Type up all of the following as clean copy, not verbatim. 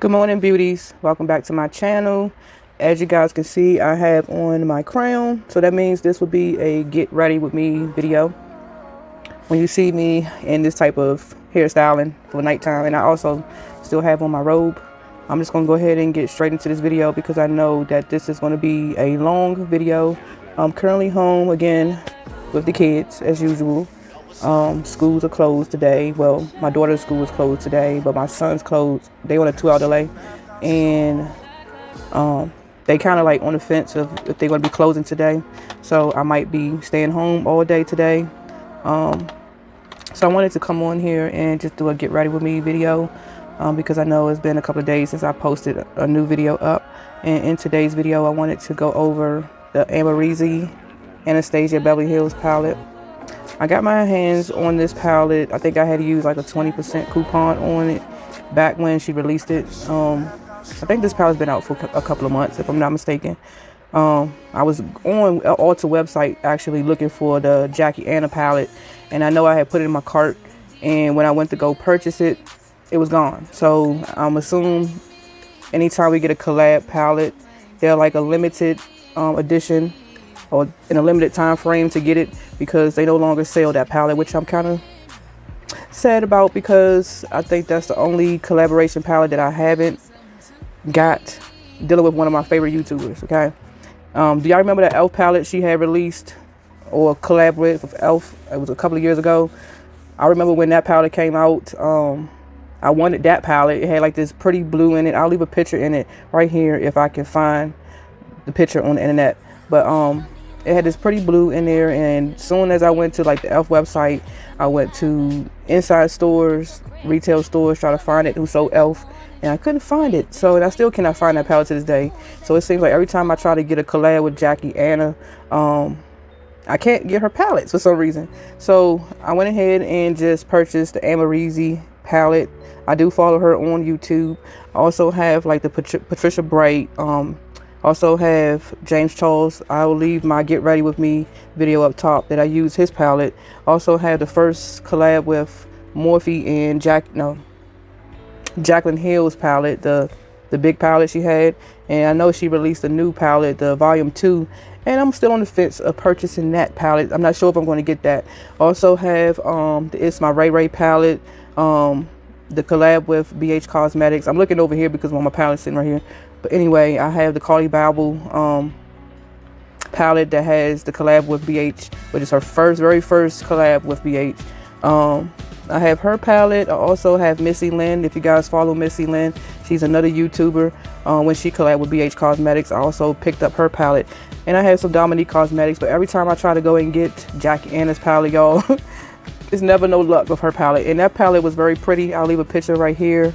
Good morning, beauties. Welcome back to my channel. As you guys can see, I have on my crown, so that means this will be a get ready with me video when you see me in this type of hairstyling for nighttime. And I also still have on my robe. I'm just gonna go ahead and get straight into this video because I know that this is going to be a long video. I'm currently home again with the kids as usual. Schools are closed today. Well, my daughter's school is closed today, but my son's closed. They on a 2-hour delay, and they kind of like on the fence of if they're going to be closing today. So I might be staying home all day today. So I wanted to come on here and just do a get ready with me video because I know it's been a couple of days since I posted a new video up. And in today's video, I wanted to go over the Amrezy Anastasia Beverly Hills palette. I got my hands on this palette. I think I had to use like a 20% coupon on it back when she released it. I think this palette's been out for a couple of months, if I'm not mistaken. I was on an Ulta website actually looking for the Jackie Anna palette, and I know I had put it in my cart, and when I went to go purchase it, it was gone. So I'm assuming anytime we get a collab palette, they're like a limited edition or in a limited time frame to get it, because they no longer sell that palette, which I'm kind of sad about because I think that's the only collaboration palette that I haven't got dealing with one of my favorite YouTubers. Okay, do y'all remember that e.l.f. palette she had released or collab with e.l.f.? It was a couple of years ago. I remember when that palette came out. I wanted that palette. It had like this pretty blue in it. I'll leave a picture in it right here if I can find the picture on the internet. But it had this pretty blue in there, and as soon as I went to like the e.l.f. website, I went to inside stores, retail stores, try to find it who sold e.l.f. and I couldn't find it. So, and I still cannot find that palette to this day. So it seems like every time I try to get a collab with Jackie Anna, I can't get her palettes for some reason. So I went ahead and just purchased the Amrezy palette. I do follow her on YouTube. I also have like the Patricia Bright, also have James Charles. I will leave my get ready with me video up top that I use his palette. Also have the first collab with Morphe and Jaclyn Hill's palette, the big palette she had. And I know she released a new palette, the volume 2, and I'm still on the fence of purchasing that palette. I'm not sure if I'm going to get that. Also have the It's My Ray Ray palette, the collab with BH Cosmetics. I'm looking over here because one of my palettes sitting right here. But anyway, I have the Carly Babel palette that has the collab with BH, which is her very first collab with BH. I have her palette. I also have Missy Lynn. If you guys follow Missy Lynn, she's another YouTuber. When she collabed with BH Cosmetics, I also picked up her palette. And I have some Dominique Cosmetics, but every time I try to go and get Jackie Anna's palette, y'all, it's never no luck with her palette. And that palette was very pretty. I'll leave a picture right here.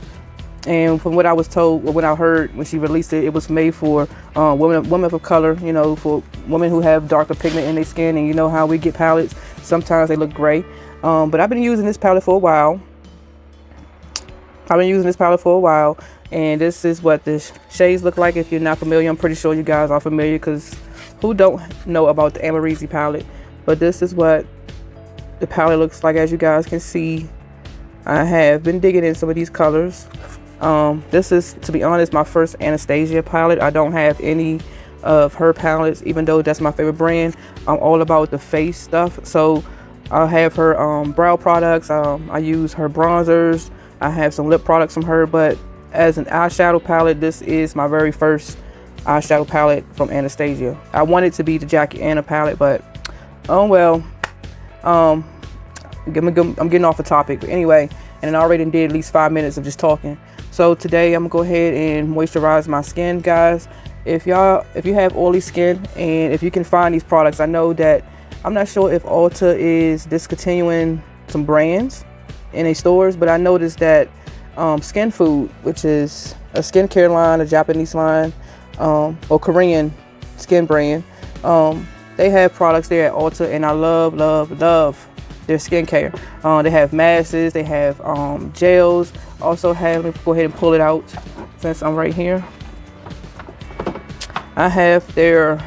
And from what I was told, or what I heard when she released it, it was made for women of color, you know, for women who have darker pigment in their skin. And you know how we get palettes, sometimes they look gray. But I've been using this palette for a while. And this is what the shades look like. If you're not familiar, I'm pretty sure you guys are familiar, because who don't know about the Amrezy palette? But this is what the palette looks like. As you guys can see, I have been digging in some of these colors. This is, to be honest, my first Anastasia palette. I don't have any of her palettes, even though that's my favorite brand. I'm all about the face stuff. So I'll have her brow products. I use her bronzers. I have some lip products from her. But as an eyeshadow palette, this is my very first eyeshadow palette from Anastasia. I want it to be the Jackie Anna palette, but oh well. I'm getting off the topic. But anyway, and I already did at least 5 minutes of just talking. So today I'm gonna go ahead and moisturize my skin, guys. If you have oily skin and if you can find these products, I know that I'm not sure if Ulta is discontinuing some brands in their stores, but I noticed that Skin Food, which is a skincare line, a Japanese line, or Korean skin brand, they have products there at Ulta, and I love their skincare. They have masks, they have gels. Also have, let me go ahead and pull it out since I'm right here. I have their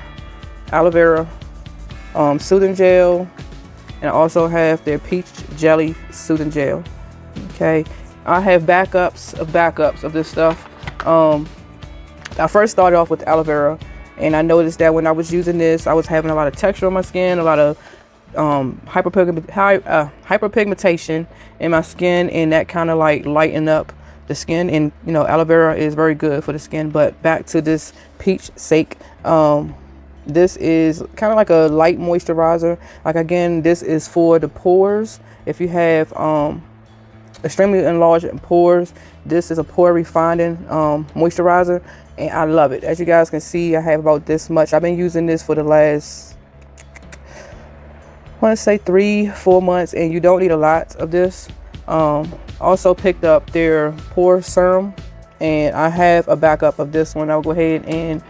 aloe vera soothing gel, and I also have their peach jelly soothing gel. Okay, I have backups of this stuff. I first started off with aloe vera, and I noticed that when I was using this, I was having a lot of texture on my skin, a lot of hyperpigmentation in my skin, and that kind of like lightened up the skin. And you know, aloe vera is very good for the skin. But back to this peach sake, this is kind of like a light moisturizer. Like, again, this is for the pores. If you have extremely enlarged pores, this is a pore refining moisturizer, and I love it. As you guys can see, I have about this much. I've been using this for the last, I want to say 3-4 months, and you don't need a lot of this. Also picked up their pore serum, and I have a backup of this one. I'll go ahead and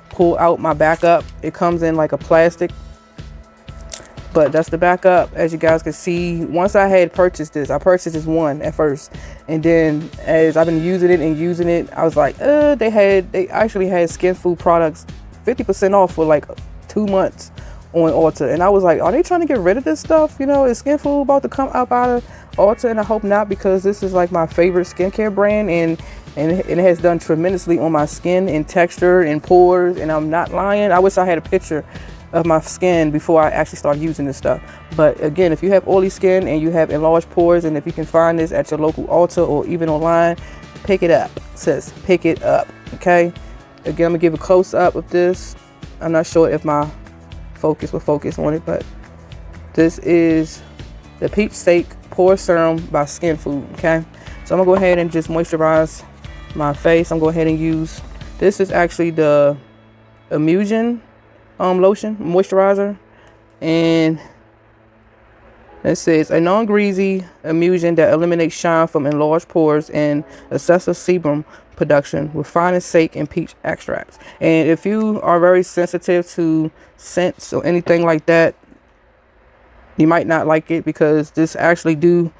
pull out my backup. It comes in like a plastic, but that's the backup. As you guys can see, once I had purchased this, I purchased this one at first, and then as I've been using it, I was like, they actually had skin food products 50% off for like 2 months on Ulta, and I was like, are they trying to get rid of this stuff? You know, is skin food about to come up out of Ulta? And I hope not, because this is like my favorite skincare brand, and it has done tremendously on my skin and texture and pores, and I'm not lying. I wish I had a picture of my skin before I actually started using this stuff. But again, if you have oily skin and you have enlarged pores, and if you can find this at your local Ulta or even online, pick it up, sis. Pick it up, okay? Again, I'm gonna give a close-up of this. I'm not sure if my focus will focus on it, but this is the Peach Sake Pore Serum by Skin Food, okay? So I'm gonna go ahead and just moisturize my face. I'm going to go ahead and use, this is actually the Amrezy lotion moisturizer, and it says a non-greasy emulsion that eliminates shine from enlarged pores and excessive sebum production with finest sake and peach extracts. And if you are very sensitive to scents or anything like that, you might not like it, because this actually do,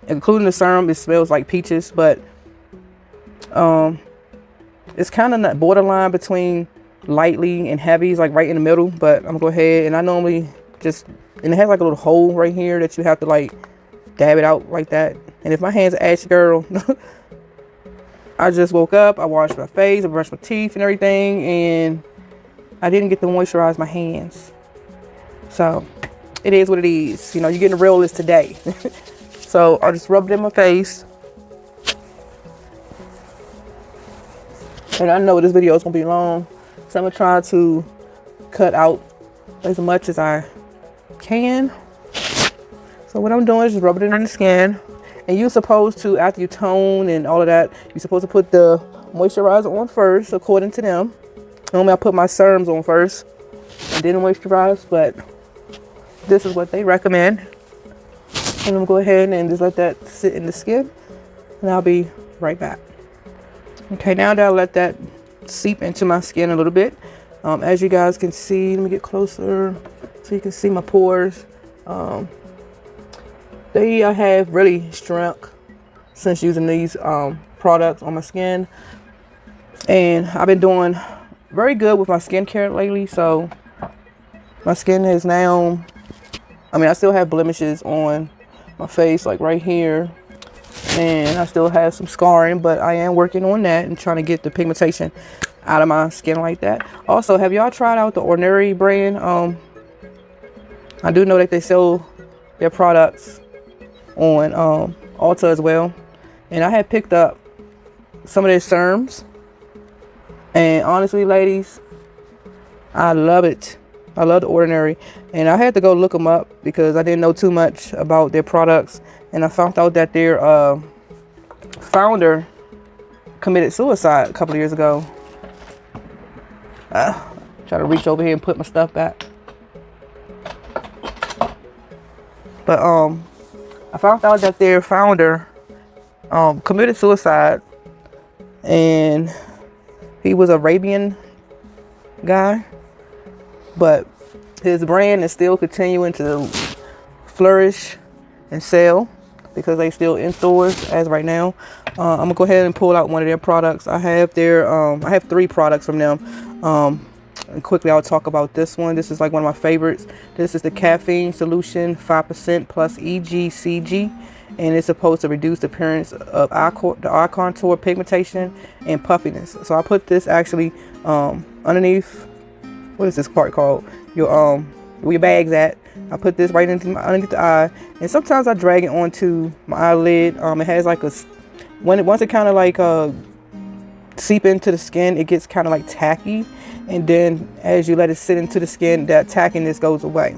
including the serum, it smells like peaches, but it's kind of borderline between lightly and heavy. It's like right in the middle. But I'm gonna go ahead, and I normally just, and it has like a little hole right here that you have to like dab it out like that. And if my hands are ashy, girl, I just woke up, I washed my face, I brushed my teeth and everything, and I didn't get to moisturize my hands. So it is what it is. You know, you're getting the real list today. So I'll just rub it in my face. And I know this video is gonna be long, so I'm gonna try to cut out as much as I can. So what I'm doing is just rubbing it in the skin. And you're supposed to, after you tone and all of that, you're supposed to put the moisturizer on first, according to them. Normally I put my serums on first and then moisturize, but this is what they recommend. And I'm gonna go ahead and just let that sit in the skin, and I'll be right back. Okay, now that I let that seep into my skin a little bit, as you guys can see, let me get closer so you can see my pores. They have really shrunk since using these products on my skin, and I've been doing very good with my skincare lately. So my skin is now, I mean, I still have blemishes on my face, like right here, and I still have some scarring, but I am working on that and trying to get the pigmentation out of my skin like that. Also, have y'all tried out the Ordinary brand? I do know that they sell their products on Ulta as well, and I had picked up some of their serums, and honestly, ladies, I love it. I love the Ordinary, and I had to go look them up because I didn't know too much about their products. And I found out that their founder committed suicide a couple of years ago. Try to reach over here and put my stuff back. But I found out that their founder committed suicide, and he was an Arabian guy, but his brand is still continuing to flourish and sell because they still in stores as right now. I'm gonna go ahead and pull out one of their products. I have their I have 3 products from them. And quickly, I'll talk about this one. This is like one of my favorites. This is the Caffeine Solution 5% plus EGCG, and it's supposed to reduce the appearance of the eye contour, pigmentation, and puffiness. So I put this actually underneath, what is this part called? Where your bag's at. I put this right underneath the eye, and sometimes I drag it onto my eyelid. It has like once it kind of like seep into the skin, it gets kind of like tacky, and then as you let it sit into the skin, that tackiness goes away.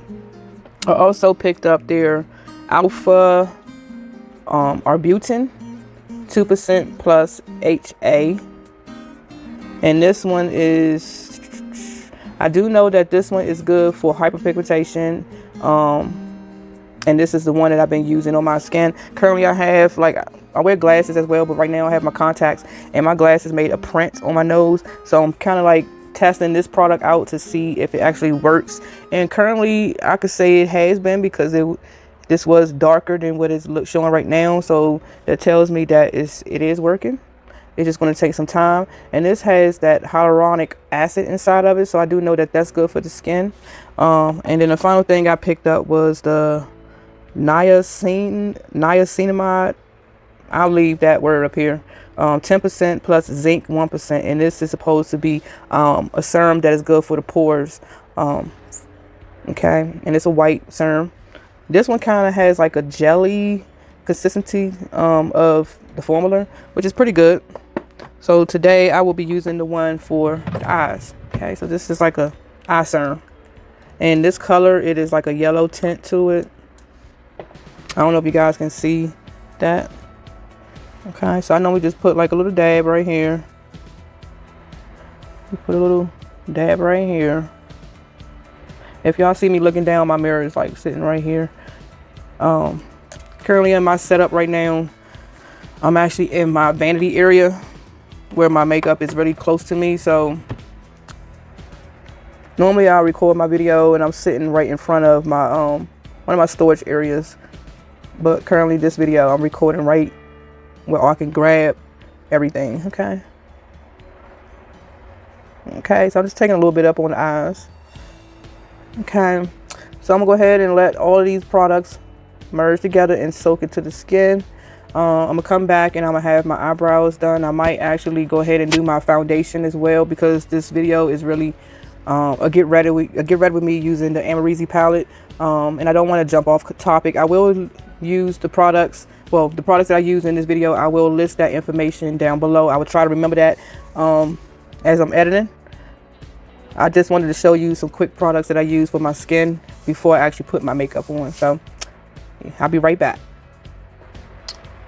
I also picked up their Alpha Arbutin 2% plus HA, and this one is, I do know that this one is good for hyperpigmentation, and this is the one that I've been using on my skin. Currently I have, like, I wear glasses as well, but right now I have my contacts, and my glasses made a print on my nose, so I'm kind of like testing this product out to see if it actually works. And currently I could say it has been, because this was darker than what it's showing right now, so that tells me that it is working. It's just going to take some time, and this has that hyaluronic acid inside of it, so I do know that that's good for the skin. And then the final thing I picked up was the niacinamide. I'll leave that word up here. 10% plus zinc 1%, and this is supposed to be a serum that is good for the pores. Okay, and it's a white serum. This one kind of has like a jelly consistency of the formula, which is pretty good. So today I will be using the one for the eyes. Okay, so this is like a eye serum, and this color, it is like a yellow tint to it. I don't know if you guys can see that. Okay, so I know we just put like a little dab right here. We put a little dab right here. If y'all see me looking down, my mirror is like sitting right here. Currently in my setup right now, I'm actually in my vanity area where my makeup is really close to me. So normally I'll record my video and I'm sitting right in front of my one of my storage areas. But currently this video I'm recording right where I can grab everything. Okay, so I'm just taking a little bit up on the eyes. Okay, so I'm gonna go ahead and let all of these products merge together and soak into the skin. I'm gonna come back and I'm gonna have my eyebrows done. I might actually go ahead and do my foundation as well, because this video is really a get ready with me using the Amrezy palette. And I don't want to jump off topic. I will use the products. Well, the products that I use in this video, I will list that information down below. I will try to remember that as I'm editing. I just wanted to show you some quick products that I use for my skin before I actually put my makeup on. So I'll be right back.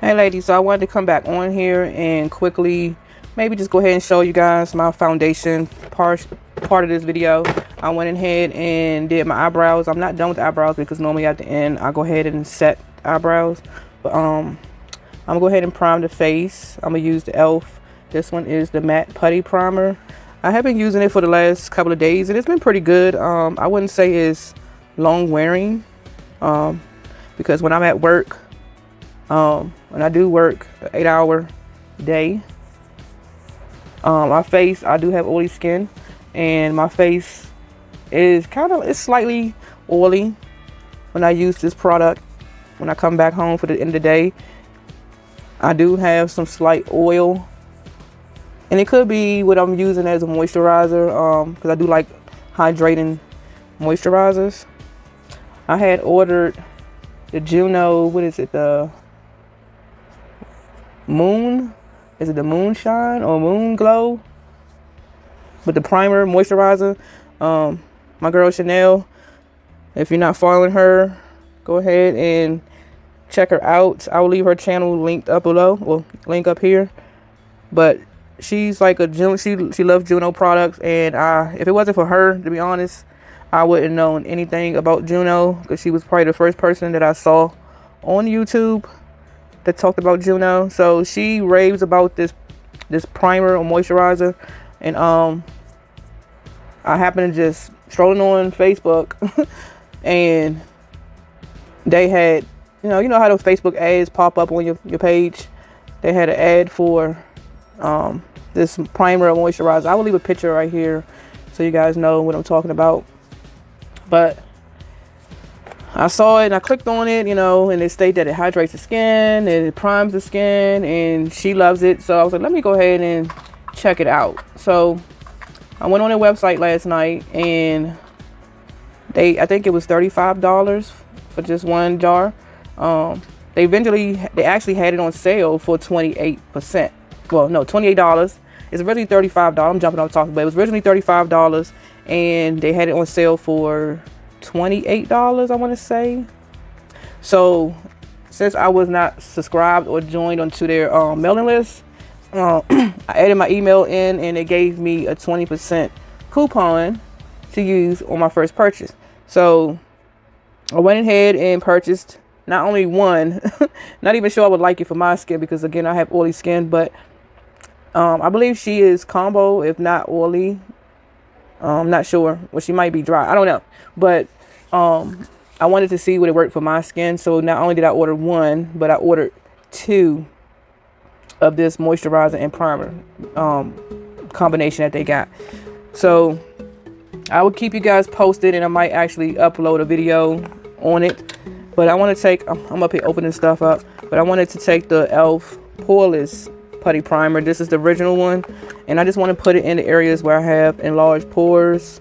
Hey ladies, so I wanted to come back on here and quickly maybe just go ahead and show you guys my foundation part of this video. I went ahead and did my eyebrows. I'm not done with the eyebrows because normally at the end I go ahead and set the eyebrows. But I'm gonna go ahead and prime the face. I'm gonna use the e.l.f. This one is the matte putty primer. I have been using it for the last couple of days and it's been pretty good. I wouldn't say it's long wearing because when I'm at work, when I do work an 8-hour day, my face, I do have oily skin, and my face is it's slightly oily when I use this product. When I come back home for the end of the day, I do have some slight oil, and it could be what I'm using as a moisturizer, because I do like hydrating moisturizers. I had ordered the Juno, what is it, the Moon? Is it the Moonshine or Moon Glow? With the primer moisturizer. My girl Chanel, if you're not following her, go ahead and check her out. I will leave her channel linked up below, well, link up here. But she's like a Juno, she loves Juno products, and if it wasn't for her, to be honest, I wouldn't have known anything about Juno, because she was probably the first person that I saw on YouTube that talked about Juno. So she raves about this primer or moisturizer, and I happened to just strolling on Facebook and they had, you know how those Facebook ads pop up on your page. They had an ad for this primer or moisturizer. I will leave a picture right here so you guys know what I'm talking about. But I saw it and I clicked on it, you know, and it stated that it hydrates the skin and it primes the skin, and she loves it. So I was like, let me go ahead and check it out. So I went on their website last night, and I think it was $35 for just one jar. They actually had it on sale for 28%. Well, no, $28. It's originally $35. I'm jumping off topic, but it was originally $35, and they had it on sale for $28, I want to say. So since I was not subscribed or joined onto their mailing list, I added my email in, and it gave me a 20% coupon to use on my first purchase. So I went ahead and purchased not only one, not even sure I would like it for my skin, because again, I have oily skin, but I believe she is combo, if not oily. I'm not sure. Well, she might be dry. I don't know. But I wanted to see would it work for my skin. So not only did I order one, but I ordered two of this moisturizer and primer combination that they got. So I will keep you guys posted, and I might actually upload a video on it. But I want to take, I'm up here opening stuff up, but I wanted to take the e.l.f. Poreless Putty Primer. This is the original one, and I just want to put it in the areas where I have enlarged pores,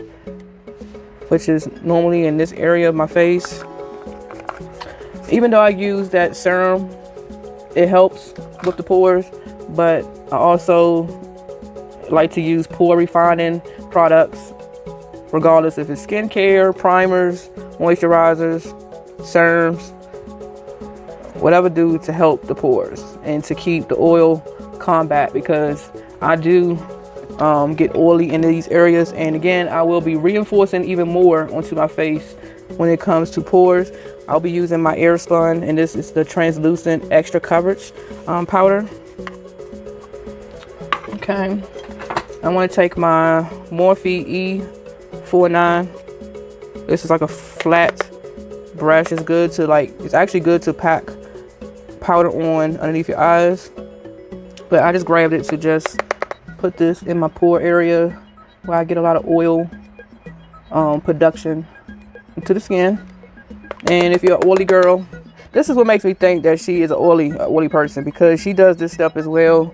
which is normally in this area of my face. Even though I use that serum, it helps with the pores, but I also like to use pore refining products, regardless if it's skincare, primers, moisturizers, serums, whatever do to help the pores and to keep the oil combat, because I do get oily in these areas. And again, I will be reinforcing even more onto my face when it comes to pores. I'll be using my Airspun, and this is the translucent extra coverage powder. Okay, I want to take my Morphe E49. This is like a flat brush. It's good to it's actually good to pack powder on underneath your eyes, but I just grabbed it to just put this in my pore area where I get a lot of oil production into the skin. And if you're an oily girl, this is what makes me think that she is an oily person, because she does this stuff as well.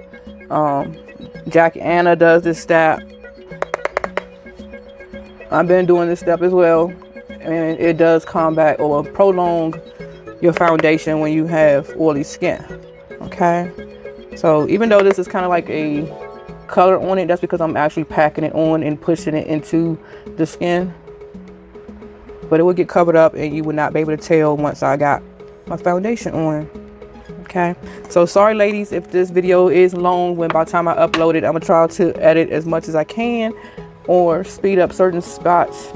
Jackie Anna does this step. I've been doing this step as well, and it does combat or prolong your foundation when you have oily skin. Okay, so even though this is kind of like a color on it, that's because I'm actually packing it on and pushing it into the skin, but it will get covered up and you would not be able to tell once I got my foundation on. Okay, so sorry ladies if this video is long. When by the time I upload it, I'm gonna try to edit as much as I can or speed up certain spots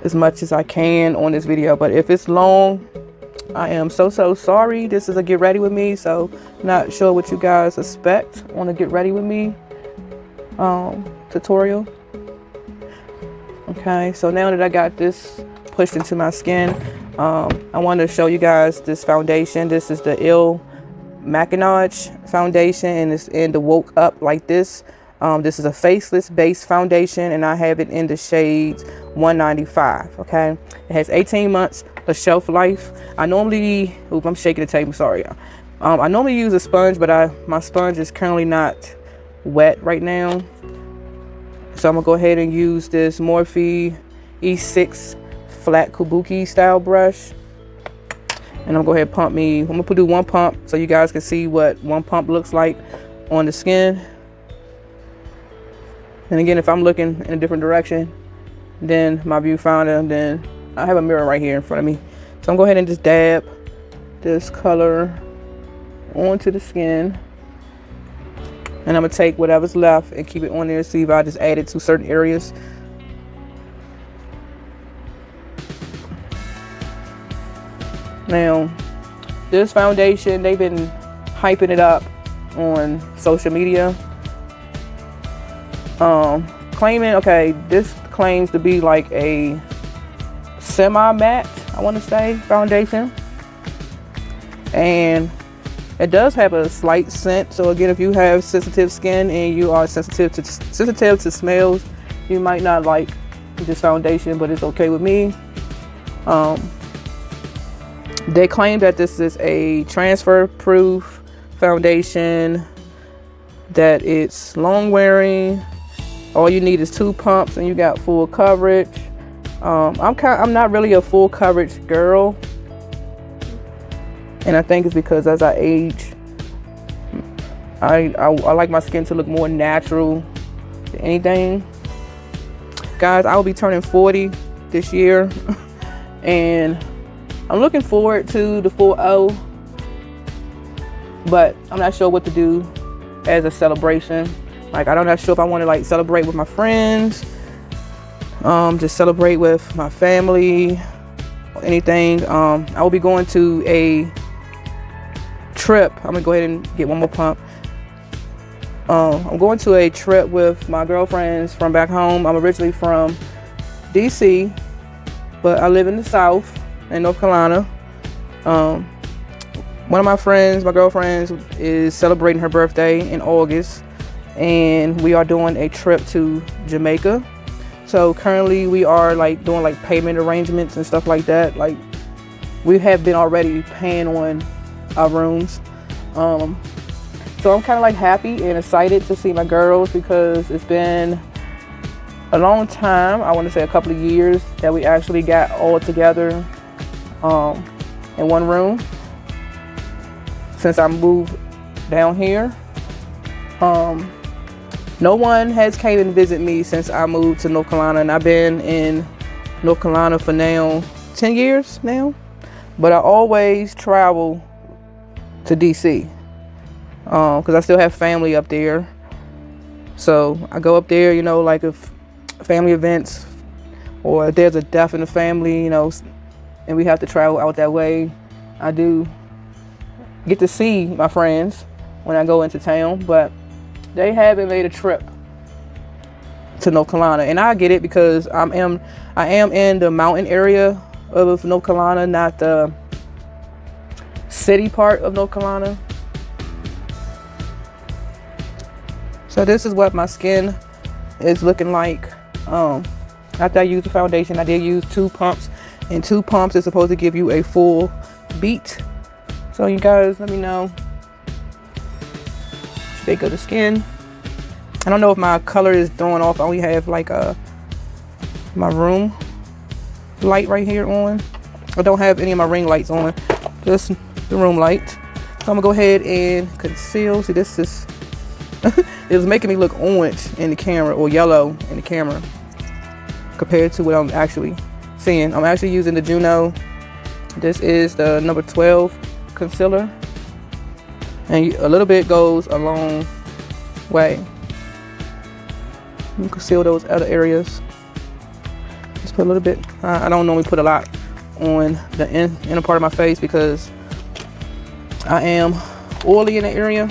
as much as I can on this video. But if it's long, I am so sorry. This is a get ready with me, so not sure what you guys expect on a get ready with me tutorial. Okay, so now that I got this pushed into my skin, I want to show you guys this foundation. This is the Il Maquillage foundation, and it's in the Woke Up like this. This is a faceless base foundation, and I have it in the shades 195. Okay, it has 18 months of shelf life. I normally, I'm shaking the table, sorry. I normally use a sponge, but my sponge is currently not wet right now, so I'm gonna go ahead and use this Morphe E6 flat kabuki style brush, and I'm gonna go ahead and I'm gonna do one pump so you guys can see what one pump looks like on the skin. And again, if I'm looking in a different direction than my viewfinder, then I have a mirror right here in front of me. So I'm going to go ahead and just dab this color onto the skin. And I'm going to take whatever's left and keep it on there. See if I just add it to certain areas. Now, this foundation, they've been hyping it up on social media. Claiming, okay, this claims to be like a semi-matte, I want to say, foundation, and it does have a slight scent. So again, if you have sensitive skin and you are sensitive to smells, You might not like this foundation, but it's okay with me. They claim that this is a transfer proof foundation, that it's long wearing. All you need is 2 pumps and you got full coverage. I'm not really a full coverage girl, and I think it's because as I age, I like my skin to look more natural than anything. Guys, I will be turning 40 this year, and I'm looking forward to the full O, but I'm not sure what to do as a celebration. Like, I'm not sure if I want to like celebrate with my friends, just celebrate with my family or anything. I will be going to a trip. I'm gonna go ahead and get one more pump. I'm going to a trip with my girlfriends from back home. I'm originally from DC, but I live in the South in North Carolina. One of my friends, my girlfriends, is celebrating her birthday in August, and we are doing a trip to Jamaica. So currently we are like doing like payment arrangements and stuff like that. Like, we have been already paying on our rooms. So I'm kind of like happy and excited to see my girls, because it's been a long time. I want to say a couple of years that we actually got all together in one room since I moved down here. No one has came and visit me since I moved to North Carolina, and I've been in North Carolina for now 10 years now, but I always travel to DC because I still have family up there. So I go up there, you know, like if family events or if there's a death in the family, you know, and we have to travel out that way, I do get to see my friends when I go into town. But they haven't made a trip to North Carolina, and I get it because I am in the mountain area of North Carolina, not the city part of North Carolina. So this is what my skin is looking like. After I used the foundation, I did use 2 pumps, and 2 pumps is supposed to give you a full beat. So you guys, let me know state of the skin. I don't know if my color is throwing off. I only have like my room light right here on. I don't have any of my ring lights on, just the room light. So I'm gonna go ahead and conceal. See, this is it was making me look orange in the camera, or yellow in the camera, compared to what I'm actually seeing. I'm actually using the Juno. This is the number 12 concealer, and a little bit goes a long way. You can conceal those other areas. Just put a little bit. I don't normally put a lot on the inner part of my face because I am oily in the area.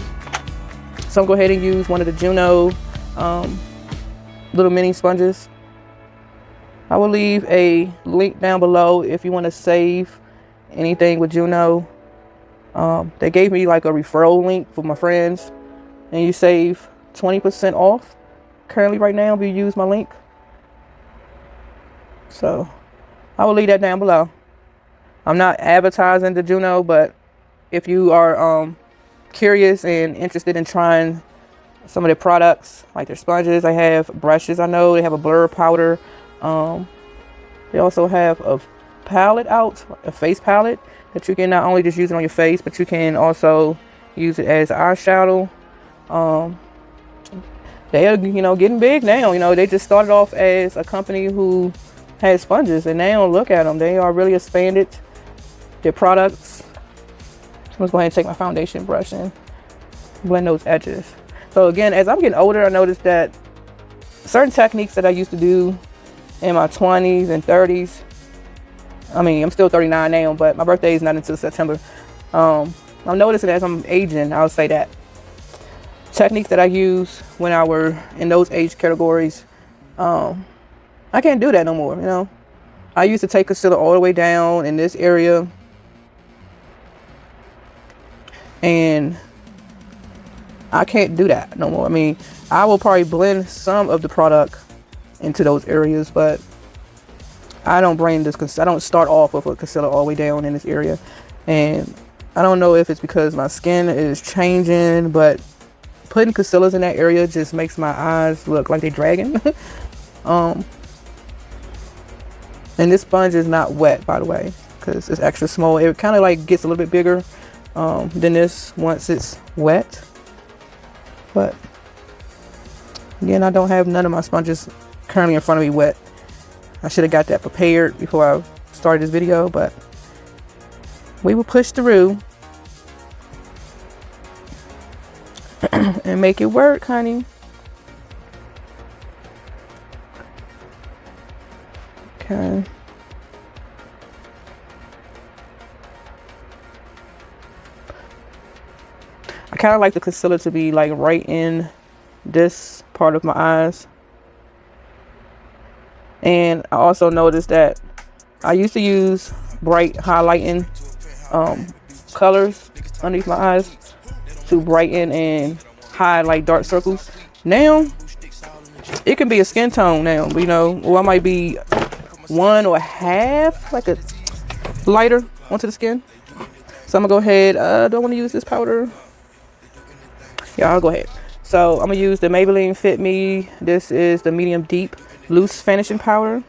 So I'm going to go ahead and use one of the Juno little mini sponges. I will leave a link down below if you want to save anything with Juno. They gave me like a referral link for my friends, and you save 20% off currently right now if you use my link. So I will leave that down below. I'm not advertising the Juno, but if you are curious and interested in trying some of their products, like their sponges, I have brushes. I know they have a blur powder. They also have a palette out, a face palette that you can not only just use it on your face, but you can also use it as eyeshadow. They are, you know, getting big now. You know, they just started off as a company who had sponges, and now look at them. They are really expanded their products. So I'm just go ahead and take my foundation brush and blend those edges. So again, as I'm getting older, I noticed that certain techniques that I used to do in my 20s and 30s, I mean, I'm still 39 now, but my birthday is not until September. I'm noticing as I'm aging, I'll say that techniques that I used when I were in those age categories, I can't do that no more. You know, I used to take concealer all the way down in this area, and I can't do that no more. I mean, I will probably blend some of the product into those areas, but I don't I don't start off with a concealer all the way down in this area. And I don't know if it's because my skin is changing, but putting concealers in that area just makes my eyes look like they're dragging. And this sponge is not wet, by the way, because it's extra small. It kind of like gets a little bit bigger than this once it's wet. But again, I don't have none of my sponges currently in front of me wet. I should have got that prepared before I started this video, but we will push through and make it work, honey. Okay. I kind of like the concealer to be like right in this part of my eyes. And I also noticed that I used to use bright highlighting colors underneath my eyes to brighten and hide like dark circles. Now it can be a skin tone now, you know, or I might be one or half like a lighter onto the skin. So I'm gonna go ahead. Do I want to use this powder? Yeah, I'll go ahead. So I'm gonna use the Maybelline Fit Me. This is the medium deep loose finishing powder,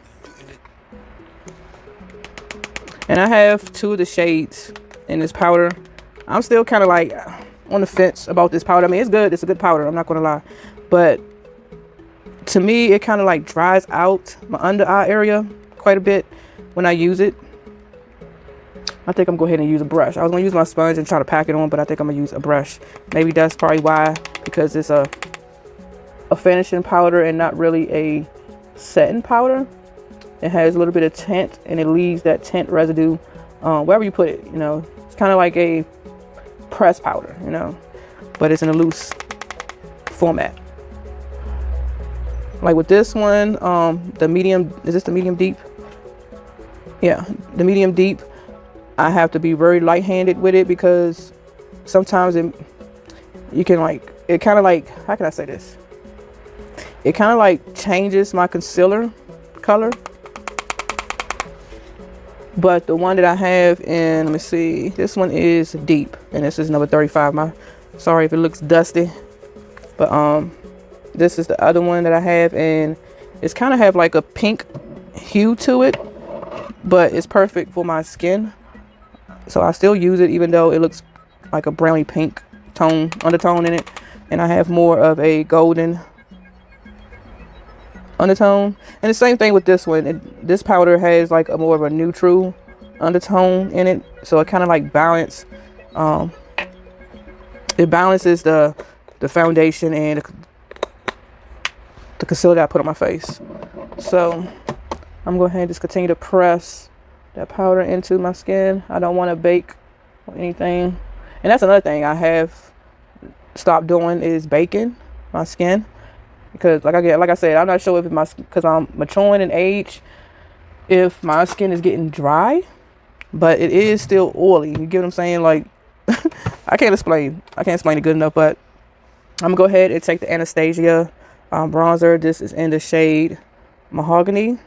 and I have 2 of the shades in this powder. I'm still kind of like on the fence about this powder. I mean, it's good, it's a good powder, I'm not gonna lie, but to me it kind of like dries out my under eye area quite a bit when I use it. I think I'm going to go ahead and use a brush. I was going to use my sponge and try to pack it on, but I think I'm going to use a brush. Maybe that's probably why, because it's a finishing powder and not really a setting powder. It has a little bit of tint, and it leaves that tint residue wherever you put it, you know. It's kind of like a pressed powder, you know, but it's in a loose format. Like with this one, the medium, is this the medium deep? Yeah, the medium deep. I have to be very light-handed with it because sometimes you can like, it kind of like, how can I say this? It kind of like changes my concealer color. But the one that I have in, let me see, this one is deep, and this is number 35. Sorry if it looks dusty, but this is the other one that I have, and it's kind of have like a pink hue to it, but it's perfect for my skin. So I still use it even though it looks like a browny pink tone, undertone in it. And I have more of a golden undertone. And the same thing with this one. This powder has like a more of a neutral undertone in it. So it kind of like balance. It balances the foundation and the concealer that I put on my face. So I'm going to go ahead and just continue to press that powder into my skin. I don't want to bake or anything. And that's another thing I have stopped doing is baking my skin, because like I said, I'm not sure if it's because I'm maturing in age, if my skin is getting dry, but it is still oily. You get what I'm saying? Like I can't explain it good enough, but I'm gonna go ahead and take the Anastasia bronzer. This is in the shade Mahogany.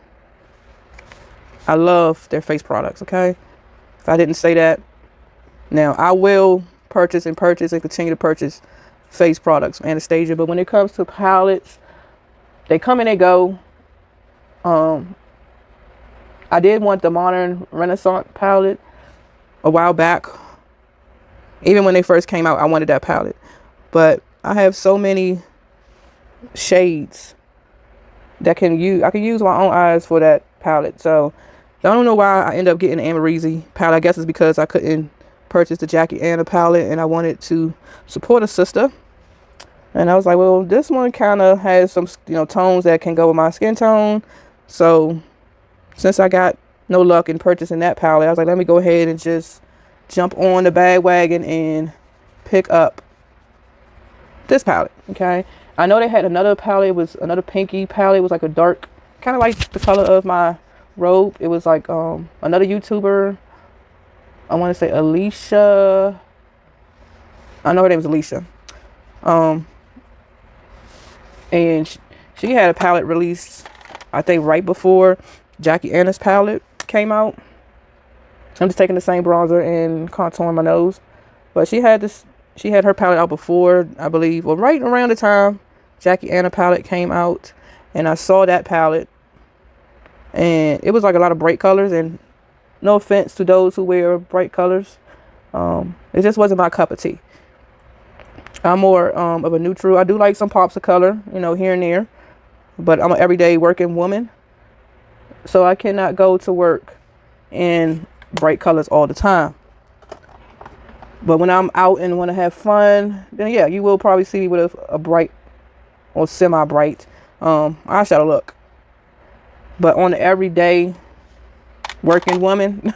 I love their face products, okay? If I didn't say that. Now, I will purchase and continue to purchase face products from Anastasia, but when it comes to palettes, they come and they go. I did want the Modern Renaissance palette a while back. Even when they first came out, I wanted that palette. But I have so many shades that I can use my own eyes for that palette. So I don't know why I end up getting the Amrezy palette. I guess it's because I couldn't purchase the Jackie Anna palette, and I wanted to support a sister. And I was like, well, this one kind of has some, you know, tones that can go with my skin tone. So since I got no luck in purchasing that palette, I was like, let me go ahead and just jump on the bandwagon and pick up this palette. Okay. I know they had another palette. It was another pinky palette. It was like a dark, kind of like the color of my robe. It was like another YouTuber, I want to say Alicia, I know her name is Alicia, and she had a palette released I think right before Jackie Anna's palette came out. I'm just taking the same bronzer and contouring my nose. But she had her palette out before, I believe, well, right around the time Jackie Anna palette came out. And I saw that palette, and it was like a lot of bright colors, and no offense to those who wear bright colors. It just wasn't my cup of tea. I'm more of a neutral. I do like some pops of color, you know, here and there. But I'm an everyday working woman. So I cannot go to work in bright colors all the time. But when I'm out and want to have fun, then yeah, you will probably see me with a bright or semi-bright eyeshadow look. But on the everyday working woman,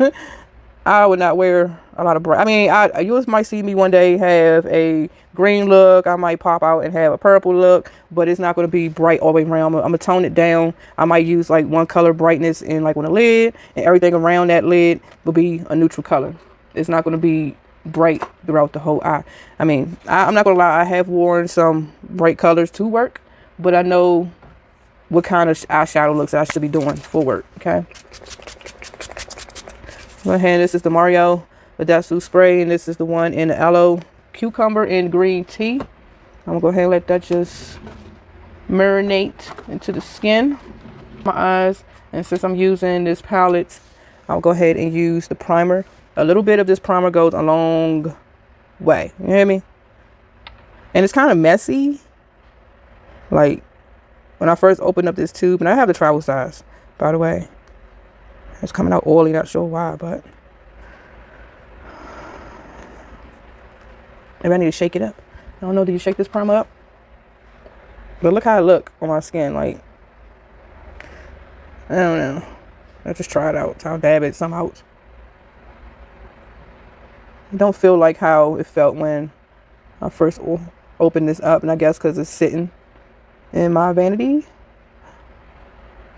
I would not wear a lot of bright. I mean, you might see me one day have a green look. I might pop out and have a purple look, but it's not going to be bright all the way around. I'm gonna tone it down. I might use like one color brightness in like on the lid, and everything around that lid will be a neutral color. It's not going to be bright throughout the whole eye. I mean, I'm not gonna lie, I have worn some bright colors to work, but I know what kind of eyeshadow looks I should be doing for work. Okay, go ahead. This is the Mario Badessu spray, and this is the one in the aloe cucumber and green tea. I'm gonna go ahead and let that just marinate into the skin, my eyes. And since I'm using this palette, I'll go ahead and use the primer. A little bit of this primer goes a long way. You hear me? And it's kind of messy. Like when I first opened up this tube, and I have the travel size, by the way. It's coming out oily, not sure why, but maybe I need to shake it up. I don't know, do you shake this primer up? But look how it look on my skin. Like, I don't know. Let's just try it out. I'll dab it some out. It don't feel like how it felt when I first opened this up, and I guess because it's sitting in my vanity,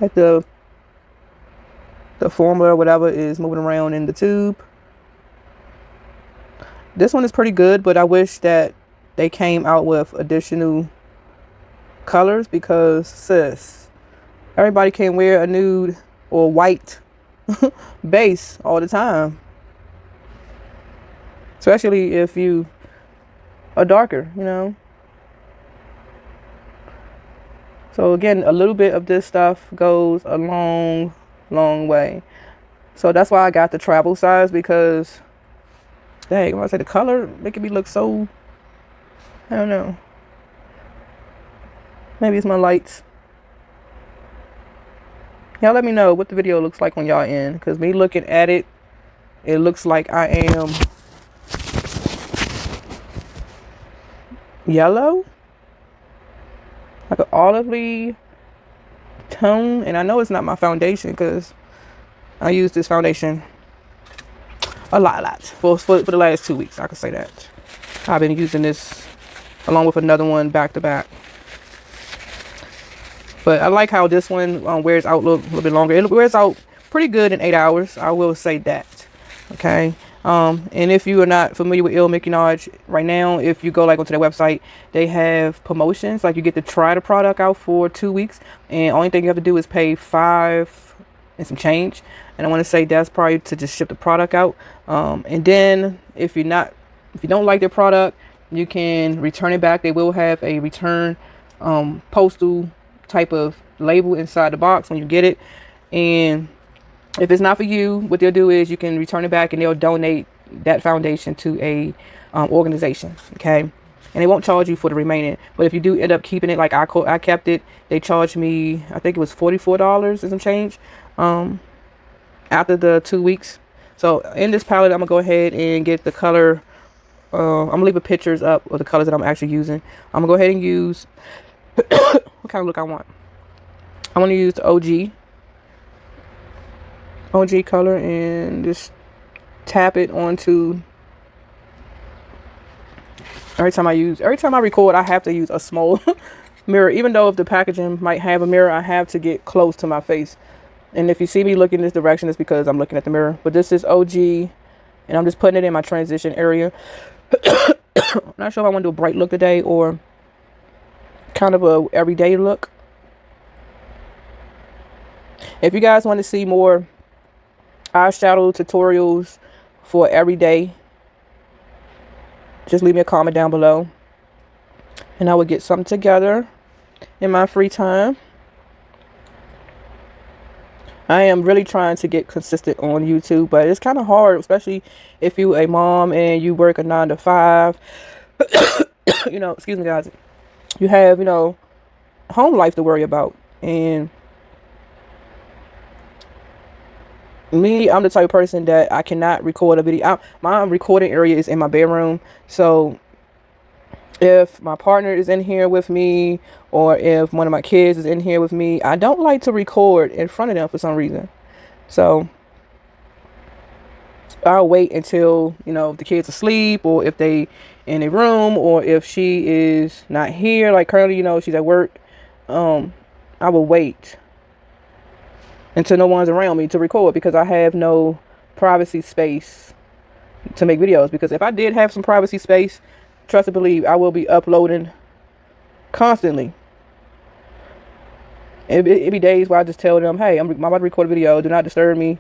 like the formula or whatever is moving around in the tube. This one is pretty good, but I wish that they came out with additional colors, because sis, everybody can wear a nude or white base all the time. Especially if you are darker, you know. So again, a little bit of this stuff goes a long, long way. So that's why I got the travel size, because dang, when I say the color making me look so, I don't know. Maybe it's my lights. Y'all let me know what the video looks like on y'all end, because me looking at it, it looks like I am yellow, like an olivey tone. And I know it's not my foundation, because I use this foundation a lot for the last 2 weeks. I can say that I've been using this along with another one back to back. But I like how this one wears out a little bit longer. It wears out pretty good in 8 hours, I will say that. Okay. And if you are not familiar with Il Minaj right now, if you go like onto their website, they have promotions. Like you get to try the product out for 2 weeks, and only thing you have to do is pay $5 and some change. And I want to say that's probably to just ship the product out. And then if you don't like their product, you can return it back. They will have a return postal type of label inside the box when you get it. And if it's not for you, what they'll do is you can return it back, and they'll donate that foundation to a organization. Okay, and they won't charge you for the remaining. But if you do end up keeping it, like I kept it, they charged me, I think it was $44 and some change after the 2 weeks. So in this palette, I'm gonna go ahead and get the color. I'm gonna leave the pictures up of the colors that I'm actually using. I'm gonna go ahead and use what kind of look I want. I want to use the OG color, and just tap it onto. Every time I record, I have to use a small mirror. Even though if the packaging might have a mirror, I have to get close to my face. And if you see me looking this direction, it's because I'm looking at the mirror. But this is OG, and I'm just putting it in my transition area. I'm not sure if I want to do a bright look today or kind of a everyday look. If you guys want to see more eyeshadow tutorials for every day, just leave me a comment down below and I will get something together in my free time. I am really trying to get consistent on YouTube, but it's kind of hard, especially if you a mom and you work a 9 to 5. You know, excuse me guys. You have, you know, home life to worry about. And me, I'm the type of person that I cannot record a video. My recording area is in my bedroom. So if my partner is in here with me, or if one of my kids is in here with me, I don't like to record in front of them for some reason. So I'll wait until, you know, the kids asleep, or if they in a room, or if she is not here, like currently, you know, she's at work. I will wait until no one's around me to record, because I have no privacy space to make videos. Because if I did have some privacy space, trust and believe, I will be uploading constantly. It be days where I just tell them, hey, I'm about to record a video, do not disturb me.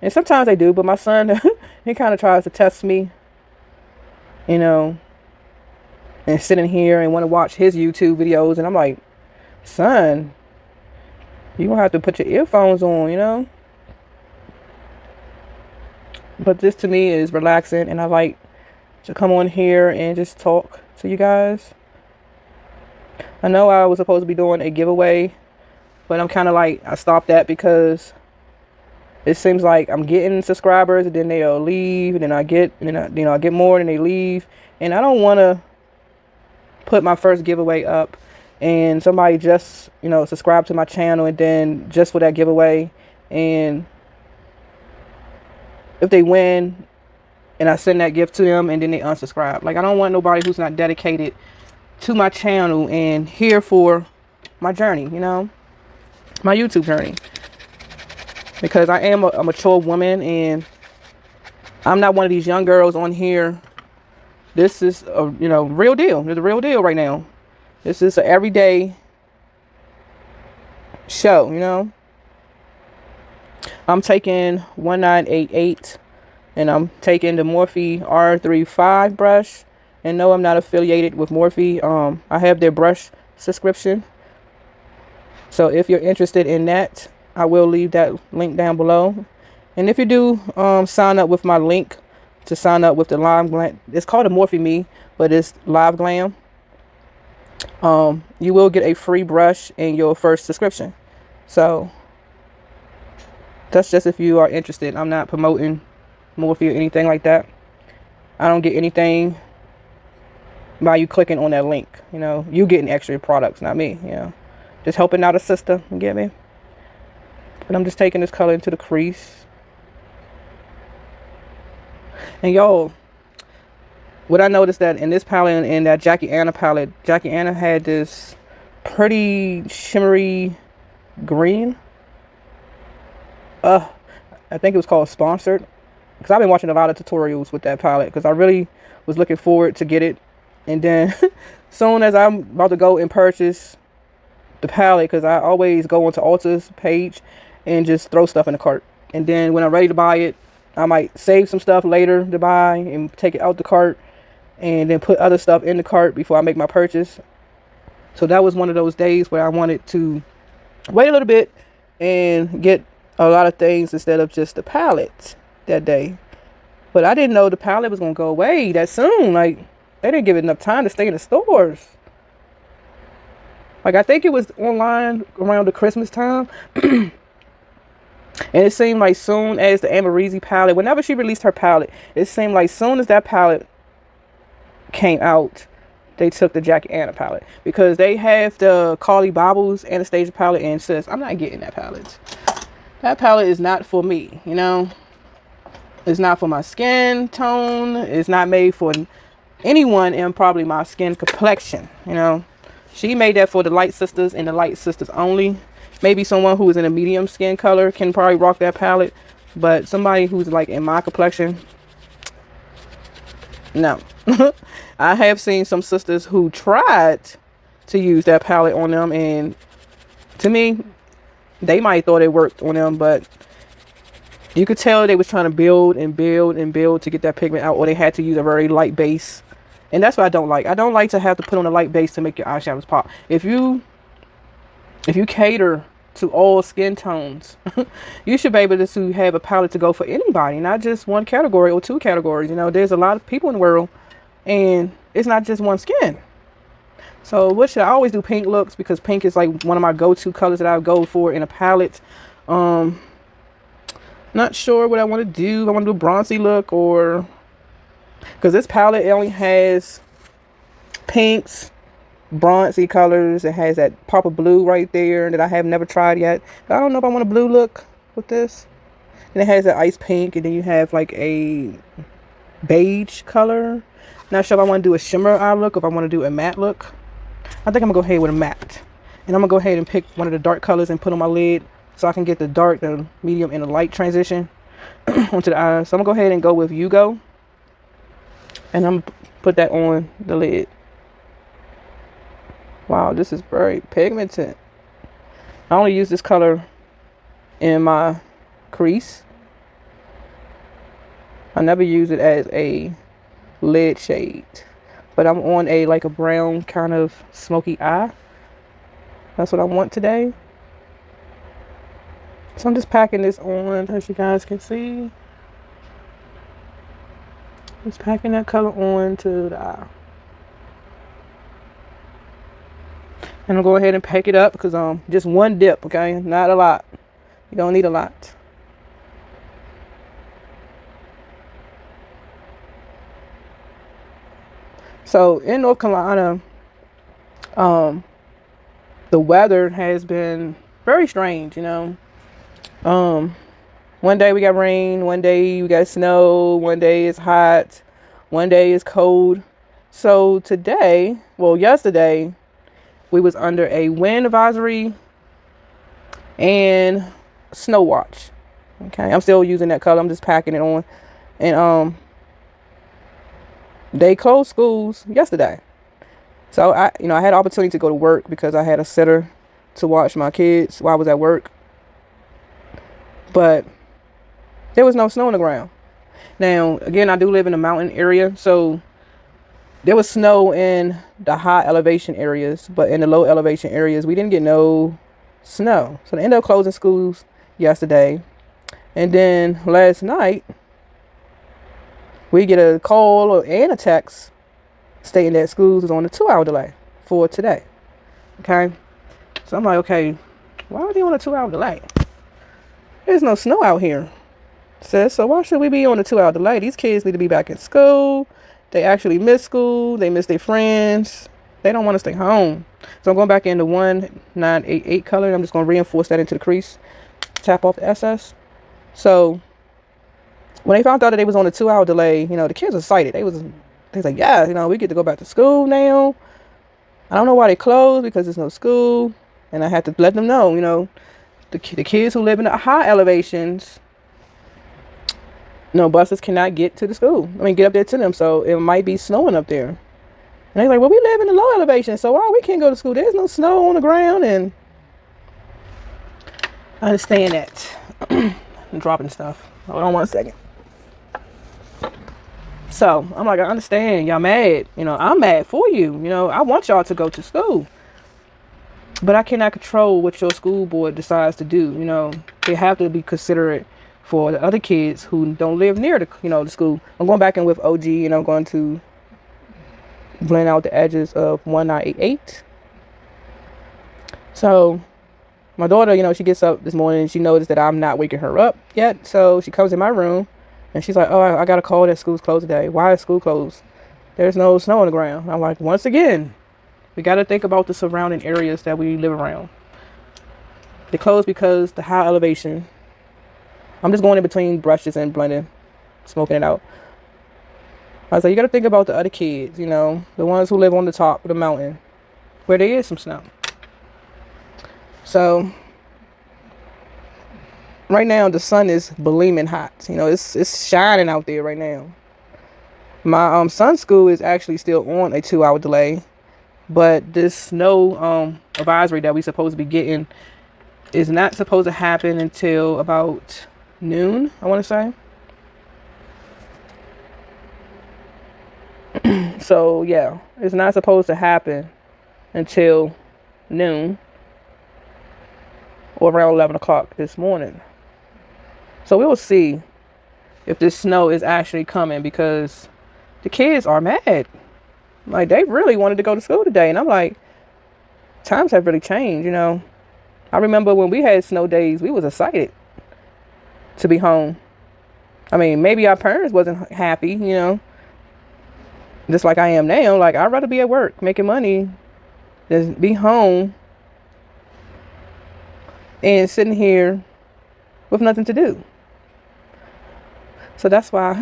And sometimes they do, but my son, he kind of tries to test me, you know, and sit in here and want to watch his YouTube videos. And I'm like, son, you gonna have to put your earphones on, you know. But this to me is relaxing, and I like to come on here and just talk to you guys. I know I was supposed to be doing a giveaway, but I'm kind of like, I stopped that because it seems like I'm getting subscribers and then they'll leave, and then I get, you know, I get more and they leave, and I don't want to put my first giveaway up and somebody just, you know, subscribe to my channel and then just for that giveaway, and if they win and I send that gift to them and then they unsubscribe. Like, I don't want nobody who's not dedicated to my channel and here for my journey, you know, my YouTube journey. Because I am a mature woman, and I'm not one of these young girls on here. This is a, you know, real deal. It's a real deal right now. This is an everyday show, you know. I'm taking 1988 and I'm taking the Morphe R35 brush. And no, I'm not affiliated with Morphe. I have their brush subscription. So if you're interested in that, I will leave that link down below. And if you do sign up with my link to sign up with the Live Glam, it's called a Morphe Me, but it's Live Glam. You will get a free brush in your first subscription. So that's just if you are interested. I'm not promoting Morphe or anything like that. I don't get anything by you clicking on that link. You know, you getting extra products, not me. You know, just helping out a sister. You get me? But I'm just taking this color into the crease. And y'all, what I noticed that in this palette and that Jackie Anna palette, Jackie Anna had this pretty shimmery green. I think it was called Sponsored. Because I've been watching a lot of tutorials with that palette, because I really was looking forward to get it. And then soon as I'm about to go and purchase the palette, because I always go onto Ulta's page and just throw stuff in the cart. And then when I'm ready to buy it, I might save some stuff later to buy and take it out the cart, and then put other stuff in the cart before I make my purchase. So that was one of those days where I wanted to wait a little bit and get a lot of things instead of just the palette that day. But I didn't know the palette was going to go away that soon. Like, they didn't give it enough time to stay in the stores. Like, I think it was online around the Christmas time. And it seemed like soon as the Amrezy palette, whenever she released her palette, it seemed like soon as that palette came out, they took the Jackie Anna palette. Because they have the Carly Bobbles Anastasia palette, and says, I'm not getting that palette. That palette is not for me, you know. It's not for my skin tone. It's not made for anyone in probably my skin complexion, you know. She made that for the light sisters and the light sisters only. Maybe someone who is in a medium skin color can probably rock that palette. But somebody who's like in my complexion, no. I have seen some sisters who tried to use that palette on them, and to me, They might thought it worked on them, but you could tell they was trying to build and build and build to get that pigment out, or they had to use a very light base. And that's what I don't like. I don't like to have to put on a light base to make your eyeshadows pop. If you cater to all skin tones, you should be able to have a palette to go for anybody, not just one category or two categories. You know, there's a lot of people in the world, and it's not just one skin. So what should I always do? Pink looks, because pink is like one of my go-to colors that I go for in a palette. Not sure what I want to do. I want to do a bronzy look, or because this palette, it only has pinks, bronzy colors. It has that pop of blue right there that I have never tried yet. I don't know if I want a blue look with this. And it has that ice pink, and then you have like a beige color. Not sure if I want to do a shimmer eye look, or if I want to do a matte look. I think I'm gonna go ahead with a matte, and I'm gonna go ahead and pick one of the dark colors and put on my lid, so I can get the dark, the medium, and the light transition onto the eyes. So I'm gonna go ahead and go with Yugo, and I'm gonna put that on the lid. Wow, this is very pigmented. I only use this color in my crease. I never use it as a lid shade, but I'm on a like a brown kind of smoky eye. That's what I want today. So I'm just packing this on, as you guys can see. Just packing that color on to the eye. And I'll go ahead and pack it up, because just one dip, okay? Not a lot. You don't need a lot. So in North Carolina, the weather has been very strange, you know. One day we got rain, one day we got snow, one day it's hot, one day it's cold. So today, well, yesterday, we was under a wind advisory and snow watch. Okay, I'm still using that color. I'm just packing it on. And they closed schools yesterday. So I had opportunity to go to work because I had a sitter to watch my kids while I was at work. But there was no snow on the ground. Now, again, I do live in a mountain area, so there was snow in the high elevation areas, but in the low elevation areas, we didn't get no snow. So they ended up closing schools yesterday. And then last night, we get a call and a text stating that schools is on a 2-hour delay for today. Okay. So I'm like, okay, why are they on a 2-hour delay? There's no snow out here. Says, so why should we be on a 2-hour delay? These kids need to be back in school. They actually miss school. They miss their friends. They don't want to stay home. So I'm going back into 1988 color. I'm just going to reinforce that into the crease. Tap off the SS. So when they found out that they was on a 2-hour delay, the kids were excited. They was like, yeah, we get to go back to school now. I don't know why they closed, because there's no school. And I had to let them know, the kids who live in the high elevations, buses cannot get to the school. Get up there to them. So it might be snowing up there. And they're like, well, we live in the low elevation, so why we can't go to school? There's no snow on the ground. And I understand that. I'm dropping stuff. Hold on one second. So I'm like, I understand y'all mad. I'm mad for you. I want y'all to go to school. But I cannot control what your school board decides to do. They have to be considerate for the other kids who don't live near the school. I'm going back in with OG, and I'm going to blend out the edges of 1988. So my daughter, she gets up this morning and she noticed that I'm not waking her up yet. So she comes in my room and she's like, oh, I got a call that school's closed today. Why is school closed? There's no snow on the ground. I'm like, once again, we got to think about the surrounding areas that we live around. They closed because the high elevation. I'm just going in between brushes and blending, smoking it out. I was like, you got to think about the other kids, the ones who live on the top of the mountain where there is some snow. So right now the sun is gleaming hot. It's shining out there right now. My son's school is actually still on a 2-hour delay, but this snow advisory that we supposed to be getting is not supposed to happen until about noon, I want to say. So yeah, it's not supposed to happen until noon or around 11 o'clock this morning. So we will see if this snow is actually coming, because the kids are mad. Like, they really wanted to go to school today. And I'm like, times have really changed, you know. I remember when we had snow days, we was excited to be home. I mean, maybe our parents wasn't happy, you know, just like I am now. Like, I'd rather be at work making money than be home and sitting here with nothing to do. So that's why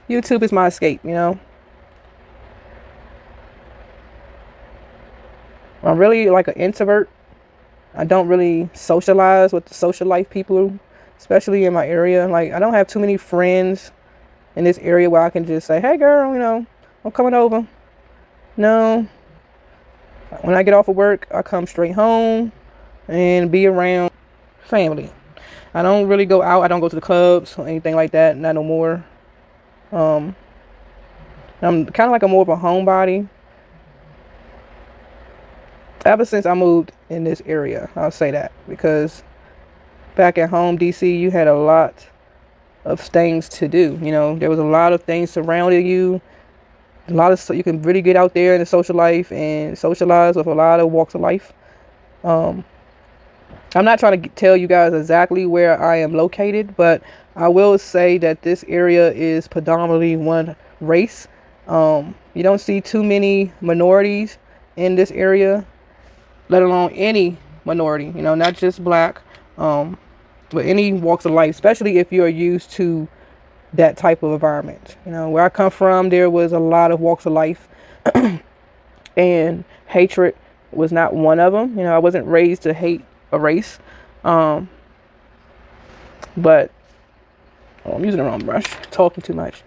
YouTube is my escape, you know. I'm really like an introvert. I don't really socialize with the social life people, especially in my area. Like, I don't have too many friends in this area where I can just say, hey girl, you know, I'm coming over. No. When I get off of work, I come straight home and be around family. I don't really go out. I don't go to the clubs or anything like that. Not no more. I'm kind of like more of a homebody. Ever since I moved in this area, I'll say that, because back at home, DC, you had a lot of things to do. You know, there was a lot of things surrounding you. A lot of, you can really get out there in the social life and socialize with a lot of walks of life. I'm not trying to tell you guys exactly where I am located, but I will say that this area is predominantly one race. You don't see too many minorities in this area, let alone any minority, you know, not just black, but any walks of life, especially if you're used to that type of environment. You know, where I come from, there was a lot of walks of life and hatred was not one of them. You know, I wasn't raised to hate a race, but I'm using the wrong brush, talking too much.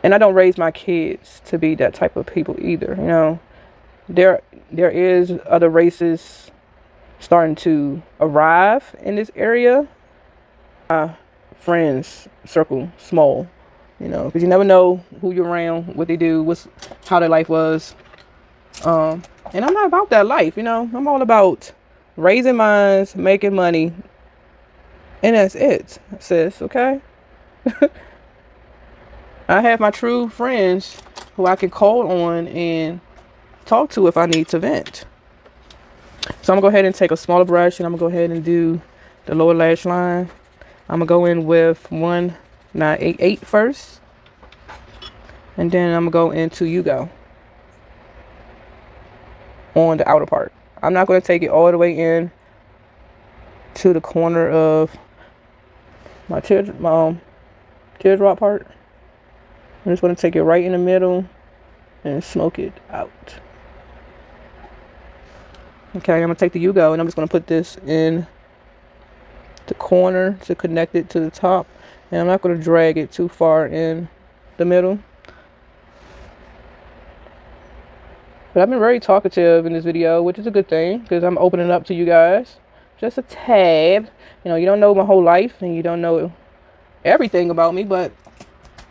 And I don't raise my kids to be that type of people either. You know, there is other races starting to arrive in this area. Friends circle small, you know, because you never know who you're around, what they do, how their life was. And I'm not about that life, you know. I'm all about raising minds, making money, and that's it, sis. Okay. I have my true friends who I can call on and talk to if I need to vent. So I'm gonna go ahead and take a smaller brush, and I'm gonna go ahead and do the lower lash line. I'm gonna go in with 1988 first, and then I'm gonna go into Yugo on the outer part. I'm not gonna take it all the way in to the corner of my teardrop part. I'm just gonna take it right in the middle and smoke it out. Okay, I'm gonna take the Yugo and I'm just gonna put this in the corner to connect it to the top, and I'm not gonna drag it too far in the middle. But I've been very talkative in this video, which is a good thing, because I'm opening up to you guys just a tad. You know, you don't know my whole life and you don't know everything about me, but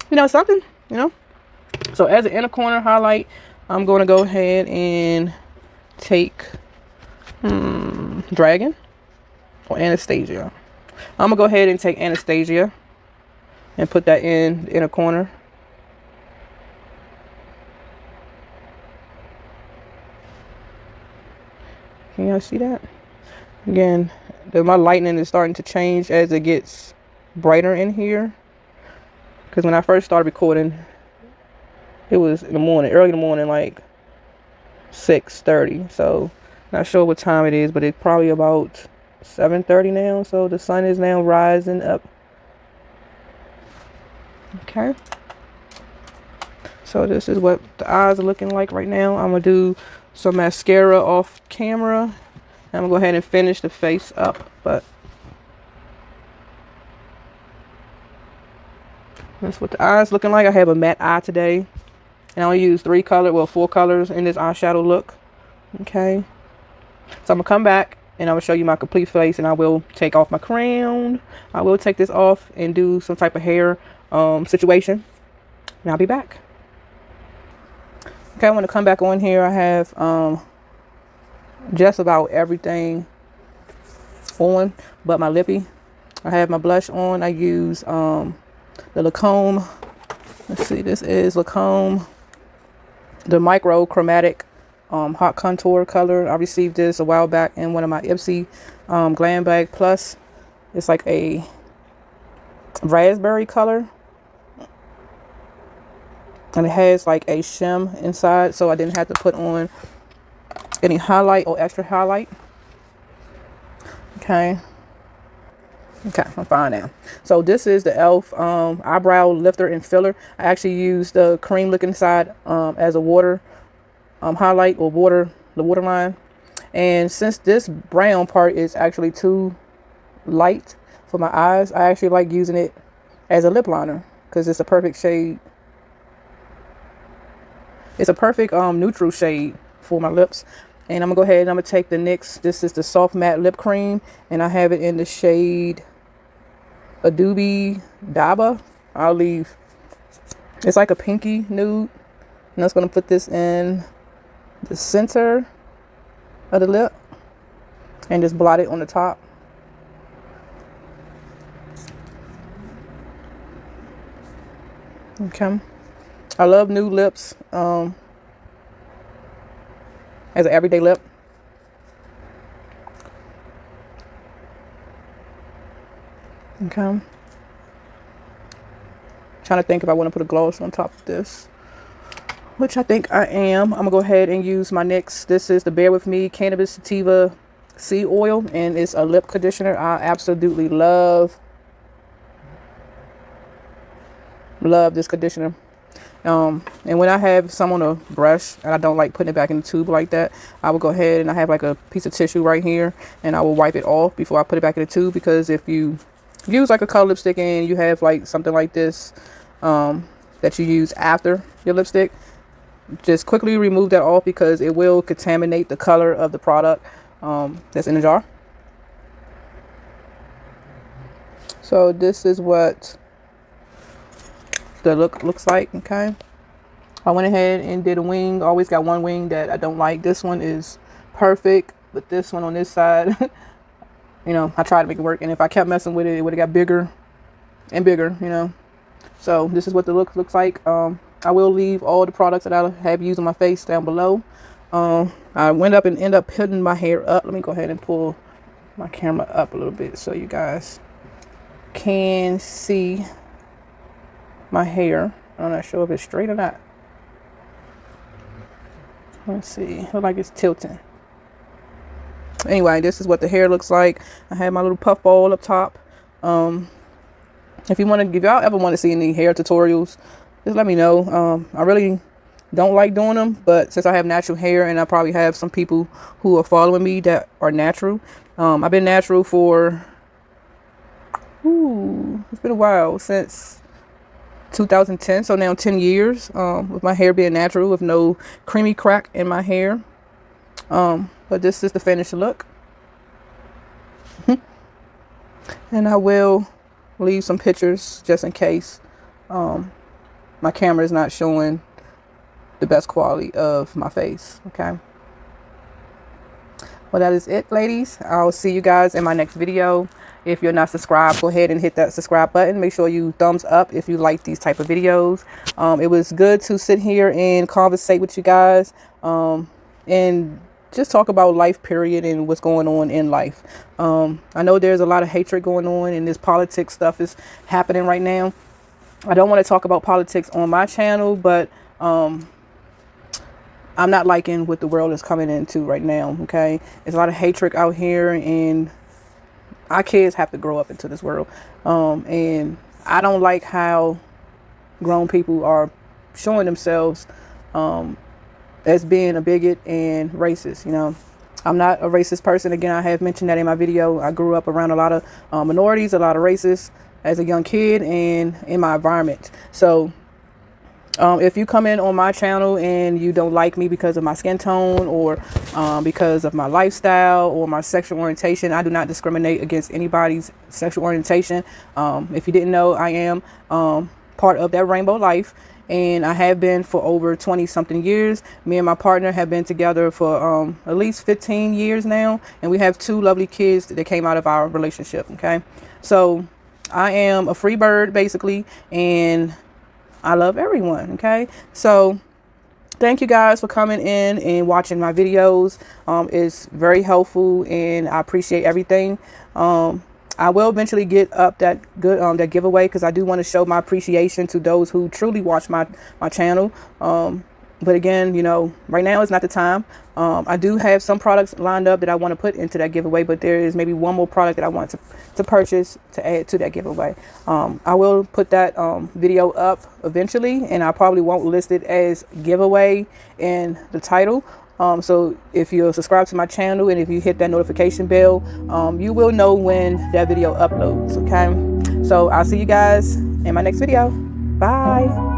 you know something, you know. So as an inner corner highlight, I'm going to go ahead and take Dragon or Anastasia. I'm going to go ahead and take Anastasia and put that in the inner corner. Can y'all see that? Again, my lightning is starting to change as it gets brighter in here. Because when I first started recording, it was in the morning, early in the morning, like 6:30. So, not sure what time it is, but it's probably about 7:30 now. So, the sun is now rising up. Okay. So, this is what the eyes are looking like right now. I'm going to do some mascara off camera. I'm going to go ahead and finish the face up. But that's what the eyes looking like. I have a matte eye today. And I only use 4 colors in this eyeshadow look. Okay. So I'm going to come back and I will show you my complete face, and I will take off my crown. I will take this off and do some type of hair situation, and I'll be back. Okay, I want to come back on here. I have just about everything on but my lippy. I have my blush on. I use the Lacombe. Let's see, this is Lacombe, the micro chromatic hot contour color. I received this a while back in one of my Ipsy Glam Bag Plus. It's like a raspberry color, and it has like a shim inside, so I didn't have to put on any highlight or extra highlight. Okay, I'm fine now. So this is the e.l.f. eyebrow lifter and filler. I actually used the cream looking side as a water highlight, or the waterline. And since this brown part is actually too light for my eyes, I actually like using it as a lip liner because it's a perfect shade. It's a perfect neutral shade for my lips. And I'm gonna go ahead and I'm gonna take the NYX. This is the soft matte lip cream, and I have it in the shade Adobe Daba. I'll leave. It's like a pinky nude, and I'm just gonna put this in the center of the lip and just blot it on the top. Okay, I love nude lips as an everyday lip. Okay, trying to think if I want to put a gloss on top of this, which I think I am. I'm gonna go ahead and use my NYX. This is the Bear With Me Cannabis Sativa Sea Oil, and it's a lip conditioner. I absolutely love this conditioner. And when I have some on a brush and I don't like putting it back in the tube like that, I will go ahead and I have like a piece of tissue right here, and I will wipe it off before I put it back in the tube. Because if you use like a color lipstick and you have like something like this that you use after your lipstick, just quickly remove that off because it will contaminate the color of the product that's in the jar. So this is what the look looks like. Okay, I went ahead and did a wing. Always got one wing that I don't like. This one is perfect, but this one on this side you know, I tried to make it work, and if I kept messing with it, it would have got bigger and bigger, you know. So this is what the look looks like. I will leave all the products that I have used on my face down below. I went up and ended up putting my hair up. Let me go ahead and pull my camera up a little bit so you guys can see my hair. I'm not sure if it's straight or not. Let's see. Look like it's tilting. Anyway, this is what the hair looks like. I have my little puff ball up top. If y'all ever want to see any hair tutorials, just let me know. I really don't like doing them, but since I have natural hair, and I probably have some people who are following me that are natural, I've been natural for it's been a while, since 2010, so now 10 years with my hair being natural, with no creamy crack in my hair. But this is the finished look. And I will leave some pictures just in case my camera is not showing the best quality of my face. Okay, well, that is it, ladies. I'll see you guys in my next video. If you're not subscribed, go ahead and hit that subscribe button. Make sure you thumbs up if you like these type of videos. It was good to sit here and conversate with you guys and just talk about life, period, and what's going on in life. I know there's a lot of hatred going on, and this politics stuff is happening right now. I don't want to talk about politics on my channel, but I'm not liking what the world is coming into right now. Okay, there's a lot of hatred out here, and our kids have to grow up into this world. And I don't like how grown people are showing themselves as being a bigot and racist. You know, I'm not a racist person. Again, I have mentioned that in my video. I grew up around a lot of minorities, a lot of racists as a young kid, and in my environment. So If you come in on my channel and you don't like me because of my skin tone or because of my lifestyle or my sexual orientation, I do not discriminate against anybody's sexual orientation. If you didn't know, I am part of that rainbow life, and I have been for over 20 something years. Me and my partner have been together for at least 15 years now, and we have 2 lovely kids that came out of our relationship. Okay, so I am a free bird basically, and I love everyone. Okay, so thank you guys for coming in and watching my videos. It's very helpful, and I appreciate everything. I will eventually get up that that giveaway, because I do want to show my appreciation to those who truly watch my channel. But again, you know, right now is not the time. I do have some products lined up that I want to put into that giveaway, but there is maybe one more product that I want to purchase to add to that giveaway. I will put that video up eventually, and I probably won't list it as giveaway in the title. So if you're subscribed to my channel and if you hit that notification bell, you will know when that video uploads. Okay, so I'll see you guys in my next video. Bye.